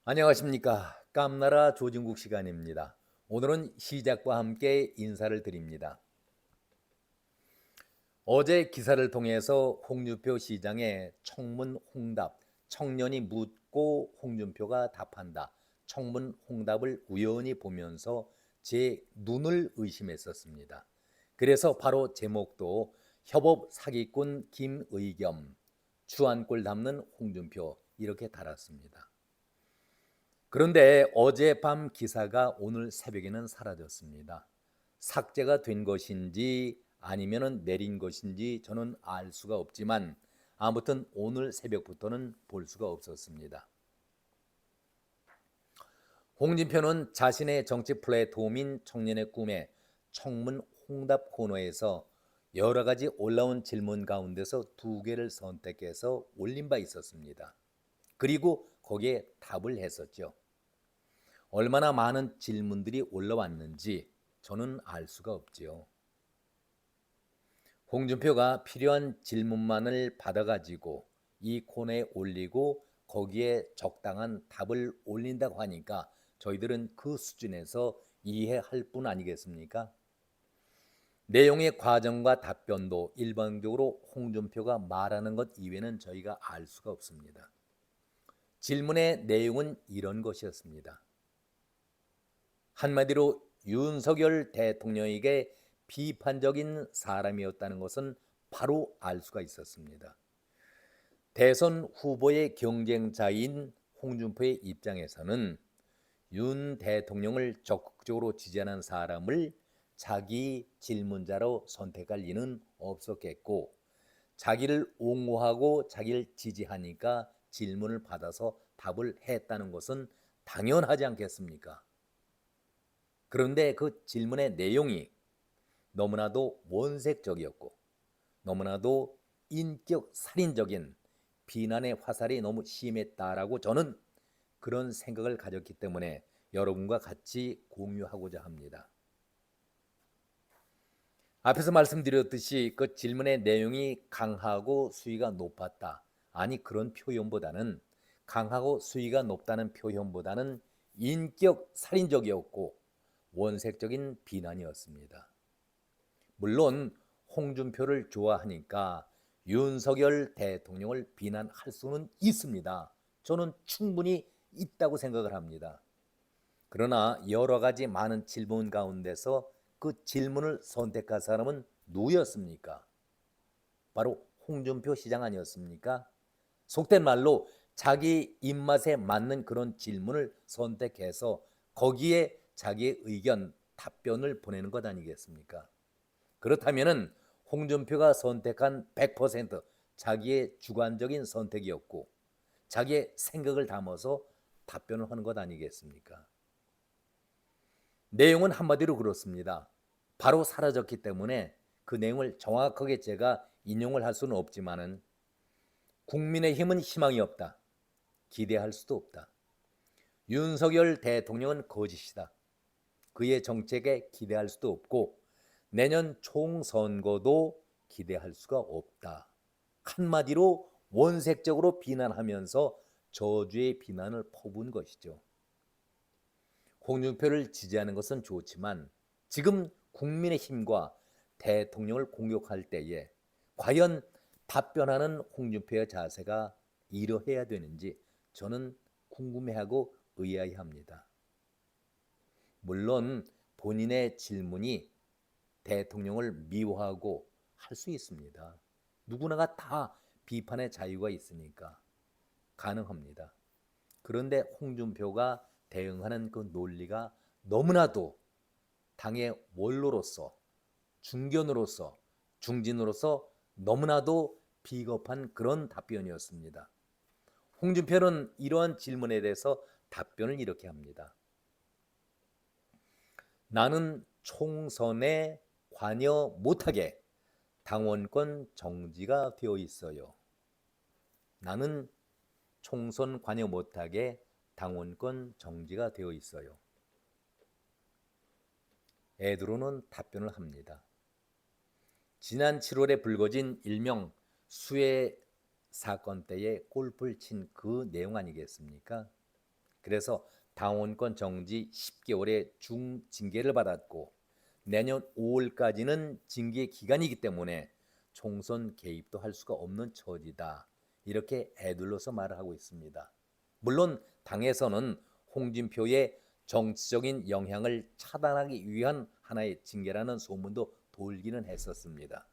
안녕하십니까. 깜나라 조진국 시간입니다. 오늘은 시작과 함께 인사를 드립니다. 어제 기사를 통해서 홍준표 시장의 청문 홍답, 청년이 묻고 홍준표가 답한다. 청문 홍답을 우연히 보면서 제 눈을 의심했었습니다. 그래서 바로 제목도 협업 사기꾼 김의겸, 주안골 담는 홍준표 이렇게 달았습니다. 그런데 어젯밤 기사가 오늘 새벽에는 사라졌습니다. 삭제가 된 것인지 아니면 내린 것인지 저는 알 수가 없지만 아무튼 오늘 새벽부터는 볼 수가 없었습니다. 홍준표는 자신의 정치 플랫폼인 청년의 꿈에 청문 홍답 코너에서 여러 가지 올라온 질문 가운데서 두 개를 선택해서 올린 바 있었습니다. 그리고 거기에 답을 했었죠. 얼마나 많은 질문들이 올라왔는지 저는 알 수가 없지요. 홍준표가 필요한 질문만을 받아가지고 이 코너에 올리고 거기에 적당한 답을 올린다고 하니까 저희들은 그 수준에서 이해할 뿐 아니겠습니까? 내용의 과정과 답변도 일반적으로 홍준표가 말하는 것 이외에는 저희가 알 수가 없습니다. 질문의 내용은 이런 것이었습니다. 한마디로 윤석열 대통령에게 비판적인 사람이었다는 것은 바로 알 수가 있었습니다. 대선 후보의 경쟁자인 홍준표의 입장에서는 윤 대통령을 적극적으로 지지하는 사람을 자기 질문자로 선택할 리는 없었겠고, 자기를 옹호하고 자기를 지지하니까 질문을 받아서 답을 했다는 것은 당연하지 않겠습니까? 그런데 그 질문의 내용이 너무나도 원색적이었고 너무나도 인격 살인적인 비난의 화살이 너무 심했다라고 저는 그런 생각을 가졌기 때문에 여러분과 같이 공유하고자 합니다. 앞에서 말씀드렸듯이 그 질문의 내용이 강하고 수위가 높았다. 아니 그런 표현보다는 강하고 수위가 높다는 표현보다는 인격 살인적이었고 원색적인 비난이었습니다. 물론 홍준표를 좋아하니까 윤석열 대통령을 비난할 수는 있습니다. 저는 충분히 있다고 생각을 합니다. 그러나 여러 가지 많은 질문 가운데서 그 질문을 선택한 사람은 누구였습니까? 바로 홍준표 시장 아니었습니까? 속된 말로 자기 입맛에 맞는 그런 질문을 선택해서 거기에 자기의 의견, 답변을 보내는 것 아니겠습니까? 그렇다면 홍준표가 선택한 100% 자기의 주관적인 선택이었고 자기의 생각을 담아서 답변을 하는 것 아니겠습니까? 내용은 한마디로 그렇습니다. 바로 사라졌기 때문에 그 내용을 정확하게 제가 인용을 할 수는 없지만은 국민의힘은 희망이 없다. 기대할 수도 없다. 윤석열 대통령은 거짓이다. 그의 정책에 기대할 수도 없고 내년 총선거도 기대할 수가 없다. 한마디로 원색적으로 비난하면서 저주의 비난을 퍼부은 것이죠. 홍준표를 지지하는 것은 좋지만 지금 국민의힘과 대통령을 공격할 때에 과연 답변하는 홍준표의 자세가 이러해야 되는지 저는 궁금해하고 의아해합니다. 물론 본인의 질문이 대통령을 미워하고 할 수 있습니다. 누구나가 다 비판의 자유가 있으니까 가능합니다. 그런데 홍준표가 대응하는 그 논리가 너무나도 당의 원로로서 중견으로서 중진으로서 너무나도 비겁한 그런 답변이었습니다. 홍준표는 이러한 질문에 대해서 답변을 이렇게 합니다. 나는 총선에 관여 못하게 당원권 정지가 되어 있어요. 나는 총선 관여 못하게 당원권 정지가 되어 있어요. 애드로는 답변을 합니다. 지난 7월에 불거진 일명 수해 사건 때에 골프를 친 그 내용 아니겠습니까? 그래서 당원권 정지 10개월의 중징계를 받았고 내년 5월까지는 징계 기간이기 때문에 총선 개입도 할 수가 없는 처지다. 이렇게 애둘러서 말을 하고 있습니다. 물론 당에서는 홍준표의 정치적인 영향을 차단하기 위한 하나의 징계라는 소문도 돌기는 했었습니다.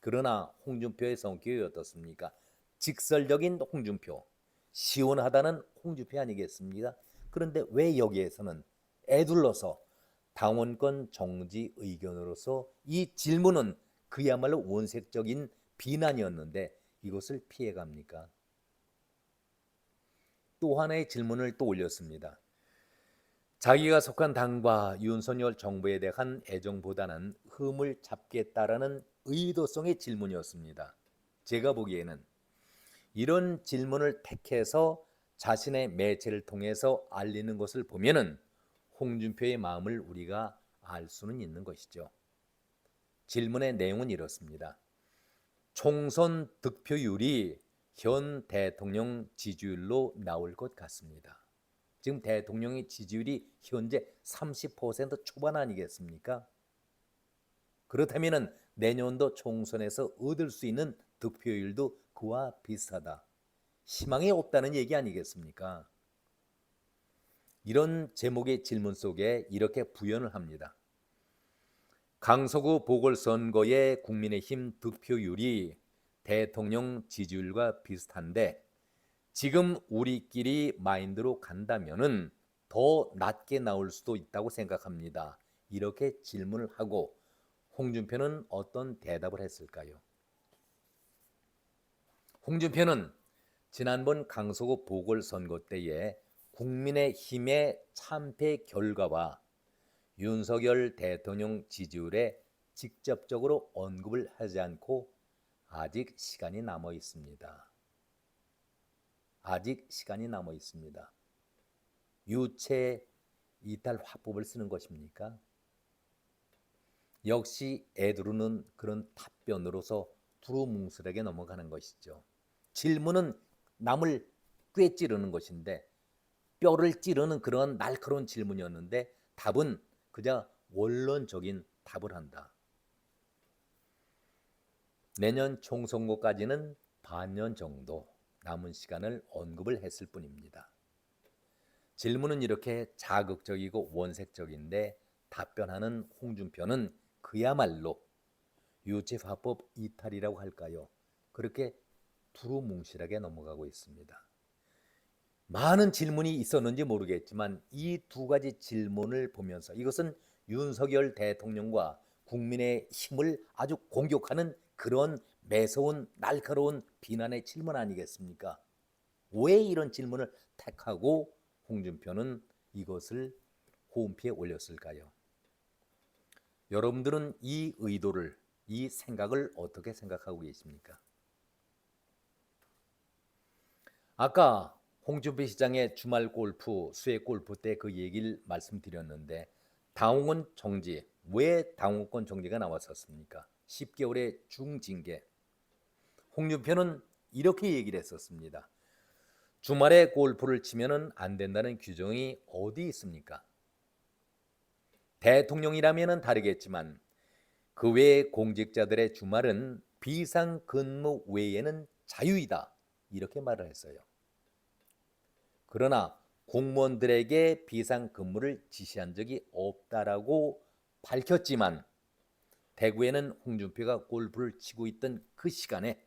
그러나 홍준표의 성격이 어떻습니까? 직설적인 홍준표, 시원하다는 홍준표 아니겠습니까? 그런데 왜 여기에서는 애둘러서 당원권 정지 의견으로서 이 질문은 그야말로 원색적인 비난이었는데 이것을 피해갑니까? 또 하나의 질문을 또 올렸습니다. 자기가 속한 당과 윤석열 정부에 대한 애정보다는 흠을 잡겠다라는 의도성의 질문이었습니다. 제가 보기에는 이런 질문을 택해서 자신의 매체를 통해서 알리는 것을 보면은 홍준표의 마음을 우리가 알 수는 있는 것이죠. 질문의 내용은 이렇습니다. 총선 득표율이 현 대통령 지지율로 나올 것 같습니다. 지금 대통령의 지지율이 현재 30% 초반 아니겠습니까? 그렇다면 내년도 총선에서 얻을 수 있는 득표율도 그와 비슷하다. 희망이 없다는 얘기 아니겠습니까? 이런 제목의 질문 속에 이렇게 부연을 합니다. 강서구 보궐선거의 국민의힘 득표율이 대통령 지지율과 비슷한데 지금 우리끼리 마인드로 간다면은 더 낮게 나올 수도 있다고 생각합니다. 이렇게 질문을 하고 홍준표는 어떤 대답을 했을까요? 홍준표는 지난번 강서구 보궐선거 때에 국민의힘의 참패 결과와 윤석열 대통령 지지율에 직접적으로 언급을 하지 않고 아직 시간이 남아 있습니다. 아직 시간이 남아 있습니다. 유체 이탈 화법을 쓰는 것입니까? 역시 애두르는 그런 답변으로서 두루뭉술하게 넘어가는 것이죠. 질문은 남을 꿰찌르는 것인데 뼈를 찌르는 그런 날카로운 질문이었는데 답은 그저 원론적인 답을 한다. 내년 총선거까지는 반년 정도 남은 시간을 언급을 했을 뿐입니다. 질문은 이렇게 자극적이고 원색적인데 답변하는 홍준표는 그야말로 유체화법 이탈이라고 할까요? 그렇게 두루뭉실하게 넘어가고 있습니다. 많은 질문이 있었는지 모르겠지만 이 두 가지 질문을 보면서 이것은 윤석열 대통령과 국민의 힘을 아주 공격하는 그런 매서운 날카로운 비난의 질문 아니겠습니까? 왜 이런 질문을 택하고 홍준표는 이것을 홈페이지에 올렸을까요? 여러분들은 이 의도를, 이 생각을 어떻게 생각하고 계십니까? 아까 홍준표 시장의 주말 골프, 수액 골프 때 그 얘기를 말씀드렸는데 당원권 정지, 왜 당원권 정지가 나왔었습니까? 10개월의 중징계. 홍준표는 이렇게 얘기를 했었습니다. 주말에 골프를 치면 안 된다는 규정이 어디 있습니까? 대통령이라면 다르겠지만 그 외의 공직자들의 주말은 비상근무 외에는 자유이다. 이렇게 말을 했어요. 그러나 공무원들에게 비상근무를 지시한 적이 없다라고 밝혔지만 대구에는 홍준표가 골프를 치고 있던 그 시간에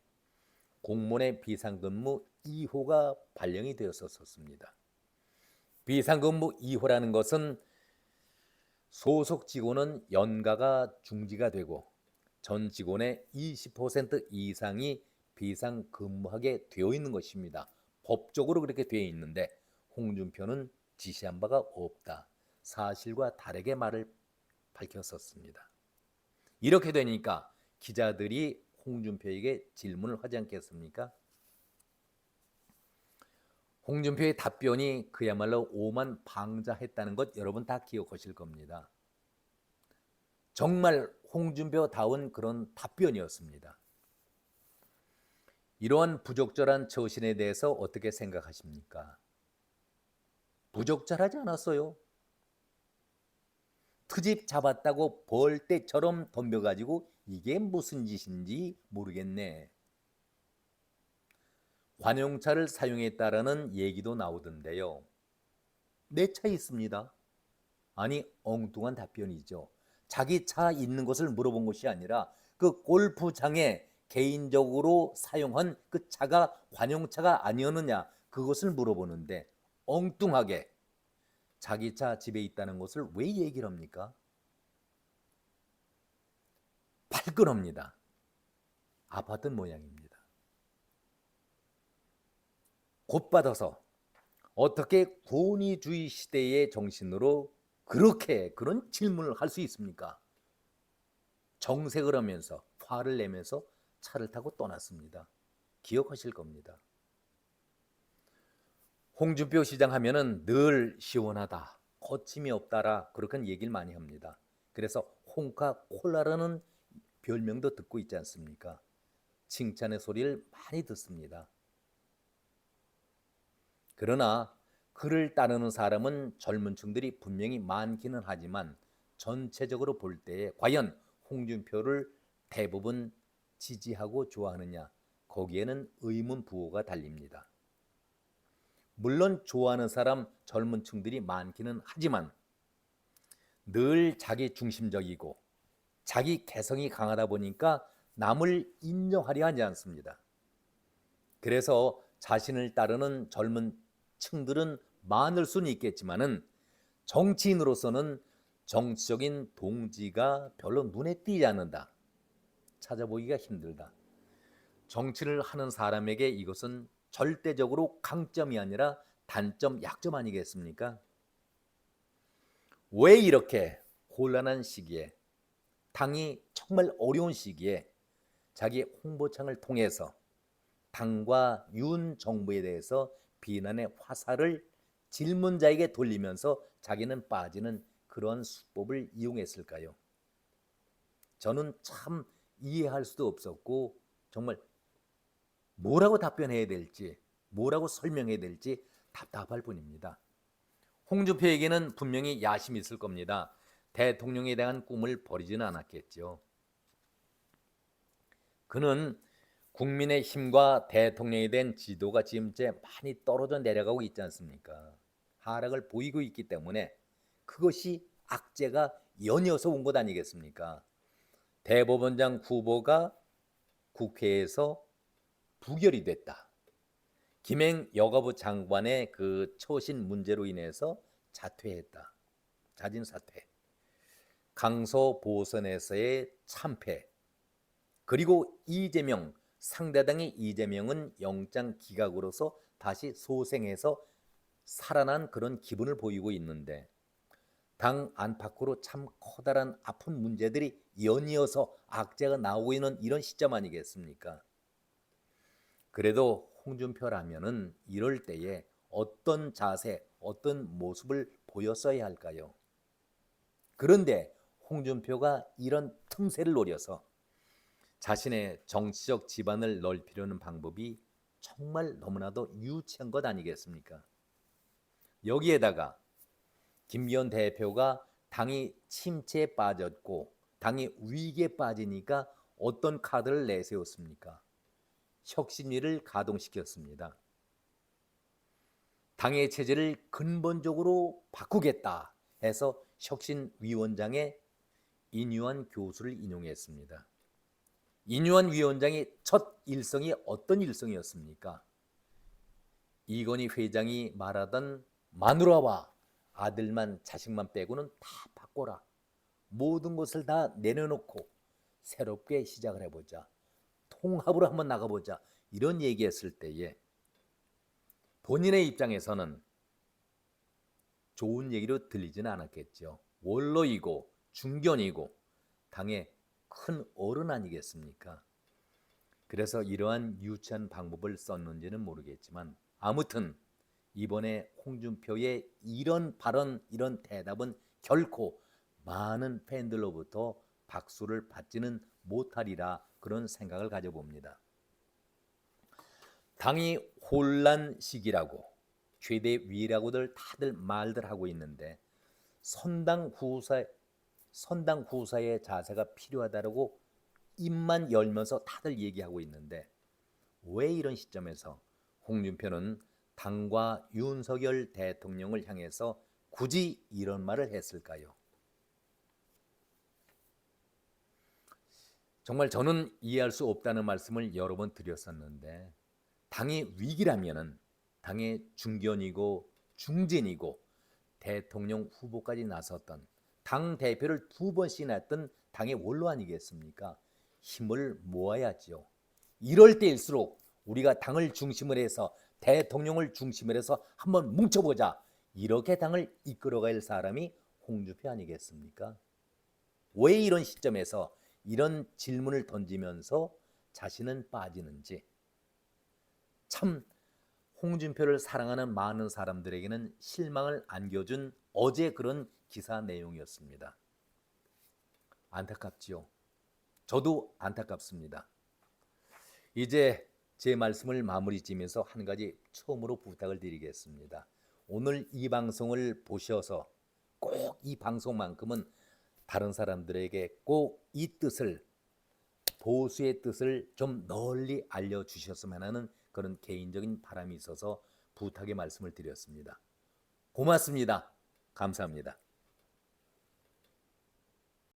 공무원의 비상근무 2호가 발령이 되었었습니다. 비상근무 2호라는 것은 소속 직원은 연가가 중지가 되고 전 직원의 20% 이상이 비상근무하게 되어 있는 것입니다. 법적으로 그렇게 되어 있는데 홍준표는 지시한 바가 없다. 사실과 다르게 말을 밝혔었습니다. 이렇게 되니까 기자들이 홍준표에게 질문을 하지 않겠습니까? 홍준표의 답변이 그야말로 오만방자했다는 것 여러분 다 기억하실 겁니다. 정말 홍준표다운 그런 답변이었습니다. 이러한 부적절한 처신에 대해서 어떻게 생각하십니까? 부적절하지 않았어요. 트집 잡았다고 벌떼처럼 덤벼가지고 이게 무슨 짓인지 모르겠네. 관용차를 사용했다라는 얘기도 나오던데요. 내 차 있습니다. 아니, 엉뚱한 답변이죠. 자기 차 있는 것을 물어본 것이 아니라 그 골프장에 개인적으로 사용한 그 차가 관용차가 아니었느냐, 그것을 물어보는데 엉뚱하게 자기 차 집에 있다는 것을 왜 얘기를 합니까? 발끈합니다. 아파트 모양입니다. 곧받아서 어떻게 권위주의 시대의 정신으로 그렇게 그런 질문을 할 수 있습니까? 정색을 하면서 화를 내면서 차를 타고 떠났습니다. 기억하실 겁니다. 홍준표 시장 하면은 늘 시원하다, 거침이 없다라 그렇게 얘기를 많이 합니다. 그래서 홍카콜라라는 별명도 듣고 있지 않습니까? 칭찬의 소리를 많이 듣습니다. 그러나 그를 따르는 사람은 젊은 층들이 분명히 많기는 하지만 전체적으로 볼 때에 과연 홍준표를 대부분 지지하고 좋아하느냐, 거기에는 의문 부호가 달립니다. 물론 좋아하는 사람 젊은 층들이 많기는 하지만 늘 자기 중심적이고 자기 개성이 강하다 보니까 남을 인정하려 하지 않습니다. 그래서 자신을 따르는 젊은 층들은 많을 수는 있겠지만은 정치인으로서는 정치적인 동지가 별로 눈에 띄지 않는다. 찾아보기가 힘들다. 정치를 하는 사람에게 이것은 절대적으로 강점이 아니라 단점, 약점 아니겠습니까? 왜 이렇게 곤란한 시기에, 당이 정말 어려운 시기에 자기 홍보창을 통해서 당과 윤 정부에 대해서 비난의 화살을 질문자에게 돌리면서 자기는 빠지는 그런 수법을 이용했을까요? 저는 참 이해할 수도 없었고 정말 뭐라고 답변해야 될지, 뭐라고 설명해야 될지 답답할 뿐입니다. 홍준표에게는 분명히 야심이 있을 겁니다. 대통령에 대한 꿈을 버리지는 않았겠죠. 그는 국민의 힘과 대통령에 대한 지도가 지금 이제 많이 떨어져 내려가고 있지 않습니까? 하락을 보이고 있기 때문에 그것이 악재가 연이어서 온 것 아니겠습니까? 대법원장 후보가 국회에서 부결이 됐다. 김행 여가부 장관의 그 처신 문제로 인해서 자퇴했다. 자진 사퇴. 강서 보선에서의 참패. 그리고 이재명, 상대당의 이재명은 영장 기각으로서 다시 소생해서 살아난 그런 기분을 보이고 있는데 당 안팎으로 참 커다란 아픈 문제들이 연이어서 악재가 나오고 있는 이런 시점 아니겠습니까? 그래도 홍준표라면은 이럴 때에 어떤 자세, 어떤 모습을 보였어야 할까요? 그런데 홍준표가 이런 틈새를 노려서 자신의 정치적 지반을 넓히려는 방법이 정말 너무나도 유치한 것 아니겠습니까? 여기에다가 김기현 대표가 당이 침체에 빠졌고 당이 위기에 빠지니까 어떤 카드를 내세웠습니까? 혁신위를 가동시켰습니다. 당의 체제를 근본적으로 바꾸겠다 해서 혁신위원장의 인유한 교수를 인용했습니다. 인유한 위원장의 첫 일성이 어떤 일성이었습니까? 이건희 회장이 말하던 마누라와 아들만 자식만 빼고는 다 바꿔라. 모든 것을 다 내려놓고 새롭게 시작을 해보자. 통합으로 한번 나가보자. 이런 얘기했을 때에 본인의 입장에서는 좋은 얘기로 들리지는 않았겠죠. 원로이고 중견이고 당의 큰 어른 아니겠습니까? 그래서 이러한 유치한 방법을 썼는지는 모르겠지만 아무튼 이번에 홍준표의 이런 발언, 이런 대답은 결코 많은 팬들로부터 박수를 받지는 못하리라 그런 생각을 가져봅니다. 당이 혼란 시기라고 최대위라고들 다들 말들 하고 있는데 선당 후사의 자세가 필요하다고 입만 열면서 다들 얘기하고 있는데 왜 이런 시점에서 홍준표는 당과 윤석열 대통령을 향해서 굳이 이런 말을 했을까요? 정말 저는 이해할 수 없다는 말씀을 여러 번 드렸었는데 당의 위기라면은 당의 중견이고 중진이고 대통령 후보까지 나섰던 당 대표를 2번씩이나 했던 당의 원로 아니겠습니까? 힘을 모아야지요. 이럴 때일수록 우리가 당을 중심으로 해서 대통령을 중심으로 해서 한번 뭉쳐보자. 이렇게 당을 이끌어갈 사람이 홍준표 아니겠습니까? 왜 이런 시점에서 이런 질문을 던지면서 자신은 빠지는지 참 홍준표를 사랑하는 많은 사람들에게는 실망을 안겨준 어제 그런 기사 내용이었습니다. 안타깝지요. 저도 안타깝습니다. 이제 제 말씀을 마무리 지면서 한 가지 처음으로 부탁을 드리겠습니다. 오늘 이 방송을 보셔서 꼭 이 방송만큼은 다른 사람들에게 꼭 이 뜻을 보수의 뜻을 좀 널리 알려주셨으면 하는 그런 개인적인 바람이 있어서 부탁의 말씀을 드렸습니다. 고맙습니다. 감사합니다.